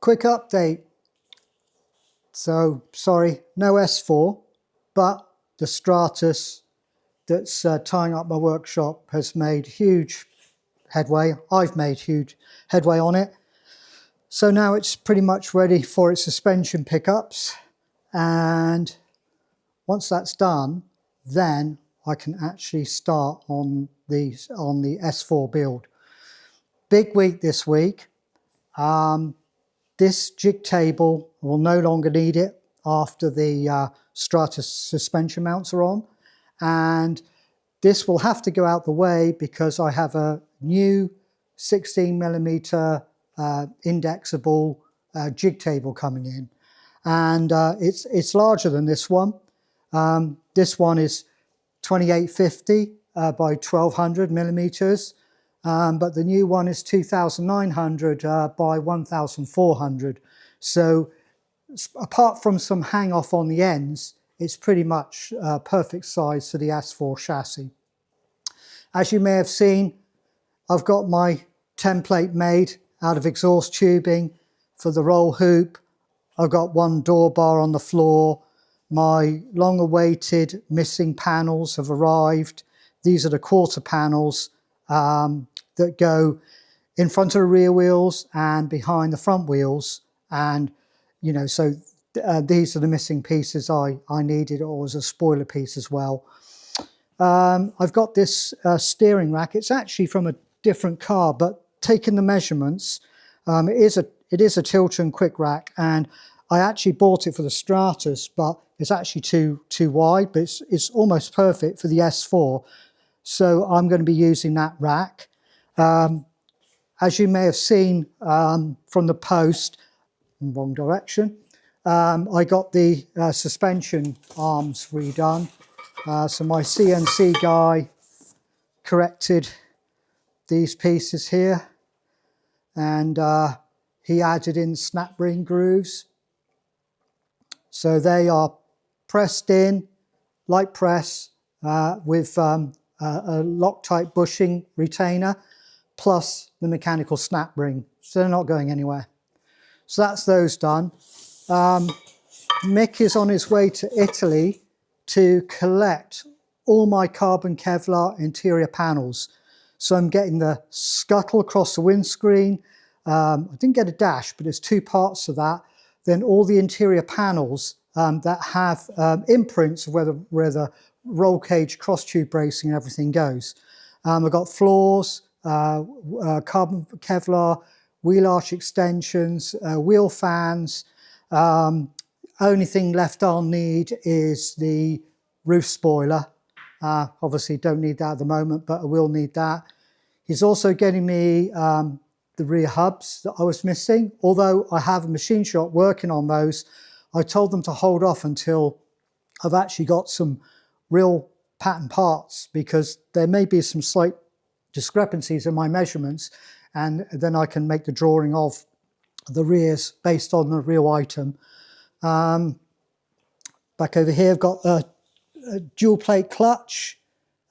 quick update. So, sorry, no S4, but the Stratus that's tying up my workshop has made huge headway. I've made huge headway on it. So now it's pretty much ready for its suspension pickups. And once that's done, then I can actually start on the S4 build. Big week this week. This jig table will no longer need it after the Stratus suspension mounts are on, and this will have to go out the way because I have a new 16mm indexable jig table coming in, and it's larger than this one. This one is 2850 by 1200 millimeters. But the new one is 2,900 by 1,400. So apart from some hang off on the ends, it's pretty much perfect size for the S4 chassis. As you may have seen, I've got my template made out of exhaust tubing for the roll hoop. I've got one door bar on the floor. My long-awaited missing panels have arrived. These are the quarter panels that go in front of the rear wheels and behind the front wheels, and so these are the missing pieces I needed, or as a spoiler piece as well. I've got this steering rack. It's actually from a different car, but taking the measurements, it is a tilt and quick rack, and I actually bought it for the Stratus, but it's actually too wide, but it's almost perfect for the S4. So I'm going to be using that rack. As you may have seen from the post, in the wrong direction, I got the suspension arms redone. So my CNC guy corrected these pieces here, and he added in snap ring grooves. So they are pressed in, light press, with a Loctite bushing retainer, plus the mechanical snap ring, so they're not going anywhere. So that's those done. Mick is on his way to Italy to collect all my carbon Kevlar interior panels. So I'm getting the scuttle across the windscreen. I didn't get a dash, but there's two parts of that. Then all the interior panels that have imprints of where the roll cage, cross tube bracing and everything goes. I've got floors, carbon Kevlar, wheel arch extensions, wheel fans. Only thing left I'll need is the roof spoiler. Obviously don't need that at the moment, but I will need that. He's also getting me the rear hubs that I was missing. Although I have a machine shop working on those, I told them to hold off until I've actually got some real pattern parts, because there may be some slight discrepancies in my measurements, and then I can make the drawing of the rears based on the real item. Back over here, I've got a dual plate clutch.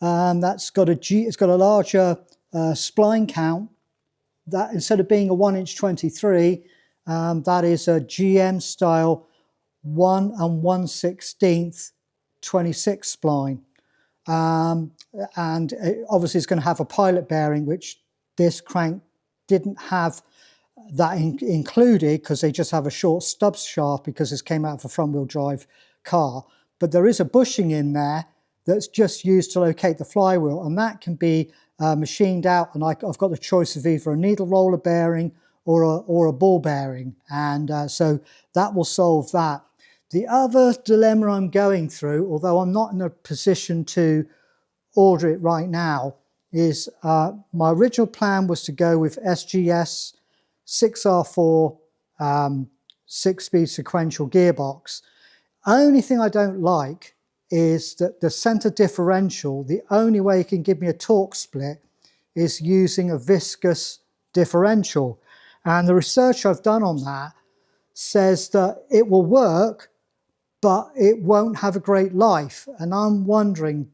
That's got it's got a larger spline count. That instead of being a 1" 23, that is a GM style 1 1/16 26 spline. And obviously it's going to have a pilot bearing, which this crank didn't have that included, because they just have a short stub shaft because this came out of a front wheel drive car. But there is a bushing in there that's just used to locate the flywheel, and that can be machined out, and I've got the choice of either a needle roller bearing or a ball bearing, and so that will solve that. The other dilemma I'm going through, although I'm not in a position to order it right now, is my original plan was to go with SGS 6R4 6-speed sequential gearbox. Only thing I don't like is that the center differential, the only way it can give me a torque split is using a viscous differential. And the research I've done on that says that it will work, but it won't have a great life. And I'm wondering,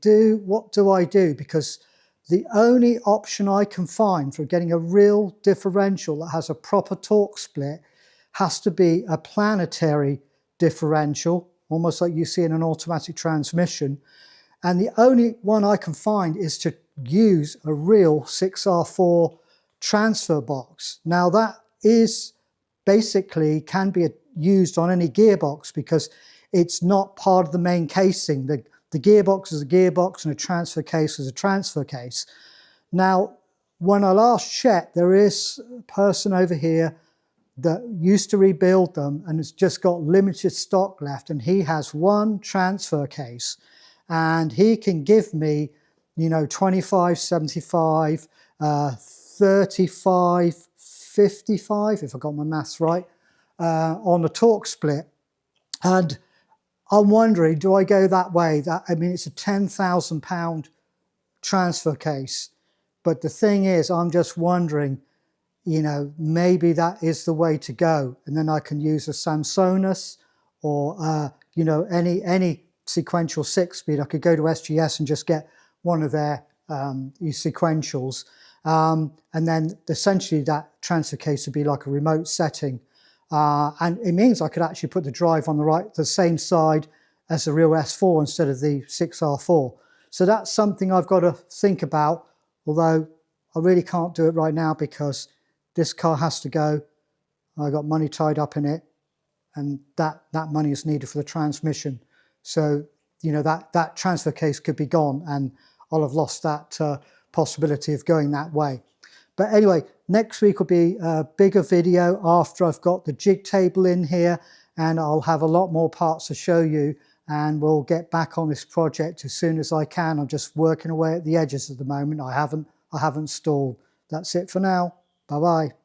what do I do? Because the only option I can find for getting a real differential that has a proper torque split has to be a planetary differential, almost like you see in an automatic transmission. And the only one I can find is to use a real 6R4 transfer box. Now that is basically can be used on any gearbox because it's not part of the main casing. The gearbox is a gearbox and a transfer case is a transfer case. Now, when I last checked, there is a person over here that used to rebuild them and has just got limited stock left, and he has one transfer case and he can give me, you know, 25, 75, 35, 55, if I got my maths right, on the torque split. And I'm wondering, do I go that way? I mean, it's a £10,000 transfer case. But the thing is, I'm just wondering, you know, maybe that is the way to go. And then I can use a Samsonus or, you know, any sequential 6-speed. I could go to SGS and just get one of their sequentials. And then essentially that transfer case would be like a remote setting. And it means I could actually put the drive on the same side as the real S4 instead of the 6R4. So that's something I've got to think about, although I really can't do it right now because this car has to go. I got money tied up in it, and that money is needed for the transmission. So, you know, that transfer case could be gone and I'll have lost that possibility of going that way. But anyway, next week will be a bigger video after I've got the jig table in here, and I'll have a lot more parts to show you, and we'll get back on this project as soon as I can. I'm just working away at the edges at the moment. I haven't stalled. That's it for now. Bye-bye.